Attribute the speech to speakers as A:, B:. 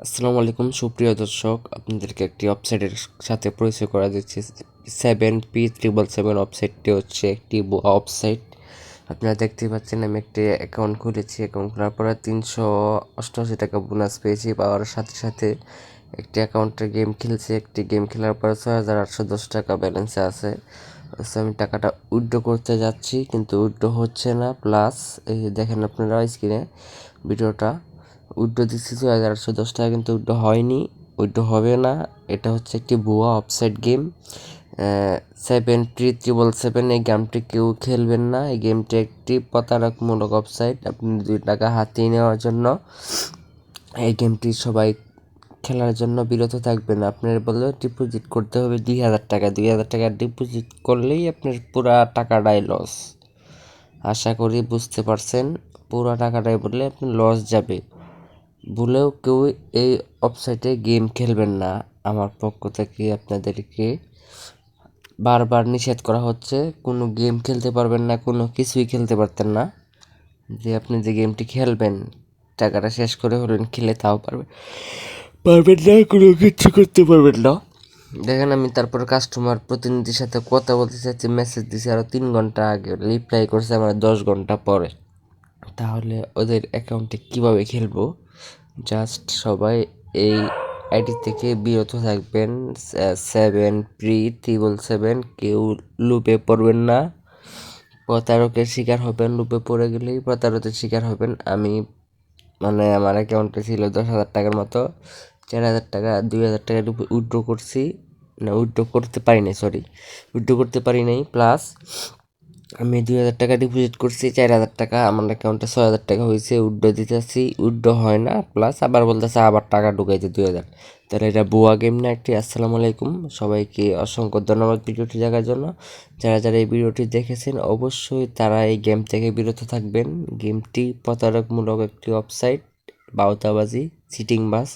A: আসসালামু আলাইকুম সুপ্রিয় দর্শক, আপনাদেরকে একটি ওয়েবসাইটের সাথে পরিচয় করা দিচ্ছি। 7P777 ওয়েবসাইটটি হচ্ছে একটি ওয়েবসাইট। আপনারা দেখতে পাচ্ছেন আমি একটি অ্যাকাউন্ট খুলেছি। অ্যাকাউন্ট খোলার পরে 388 টাকা বোনাস পেয়েছি। পাওয়ার সাথে সাথে একটি অ্যাকাউন্টে গেম খেলছি। একটি গেম খেলার পরে 6,810 টাকা ব্যালেন্সে আছে। আমি টাকাটা উইথড্র করতে যাচ্ছি, কিন্তু উইথড্র হচ্ছে না। প্লাস এই যে দেখেন আপনারা স্ক্রিনে ভিডিওটা, উইথড্র দিচ্ছি 6,810 টাকা, কিন্তু উইথড্র হয়নি, উইথড্র হবে না। এটা হচ্ছে একটি ভুয়া অফসাইড গেম। 7P777 এই গেমটি কেউ খেলবেন না। এই গেমটি একটি প্রতারকমূলক ওয়েবসাইট। আপনি 2 টাকা হাতিয়ে নেওয়ার জন্য এই গেমটি সবাই খেলার জন্য বিরত থাকবেন। আপনার বলে ডিপোজিট করতে হবে 2,000 টাকা। 2,000 টাকা ডিপোজিট করলেই আপনার পুরা টাকাটাই লস। আশা করি বুঝতে পারছেন। পুরা টাকাটাই বললে আপনার লস যাবে। ভুলেও কেউ এই ওয়েবসাইটে গেম খেলবেন না। আমার পক্ষ থেকে আপনাদেরকে বারবার নিষেধ করা হচ্ছে। কোনো গেম খেলতে পারবেন না, কোনো কিছুই খেলতে পারতেন না। যে আপনি যে গেমটি খেলবেন, টাকাটা শেষ করে হলেন খেলে, তাও পারবেন না, কোনো কিছু করতে পারবেন না। দেখেন আমি তারপর কাস্টমার প্রতিনিধির সাথে কথা বলতে চাচ্ছি, মেসেজ দিছি আরও 3 ঘন্টা আগে, রিপ্লাই করছে আমার 10 ঘন্টা পরে। তাহলে ওদের অ্যাকাউন্টে কীভাবে খেলবো? জাস্ট সবাই এই আইডি থেকে বিরত থাকবেন। 7P777, কেউ লুপে পড়বেন না। প্রতারকের শিকার হবেন। লুপে পড়ে গেলেই প্রতারকের শিকার হবেন। আমি আমার অ্যাকাউন্টে ছিল 10,000 টাকার মতো। 4,000 টাকা, 2,000 টাকা উইথড্র করছি। না, উইথড্র করতে পারি নাই, সরি, উইথড্র করতে পারি নাই। প্লাস আমি 2,000 টাকা ডিপোজিট করছি, 4,000 টাকা আমার অ্যাকাউন্টে 6,000 টাকা হয়েছে। উইথড্র দিতেছি, উইথড্র হয় না। প্লাস আবার বলতেছে আবার টাকা ঢুকাইতে 2,000। তাহলে এটা বুয়া গেম না একটি? আসসালামু আলাইকুম, সবাইকে অসংখ্য ধন্যবাদ ভিডিওটি দেখার জন্য। যারা যারা এই ভিডিওটি দেখেছেন অবশ্যই তারা এই গেম থেকে বিরত থাকবেন। গেমটি প্রতারকমূলক একটি ওয়েবসাইট, বাউতাবাজি, চিটিংবাজ।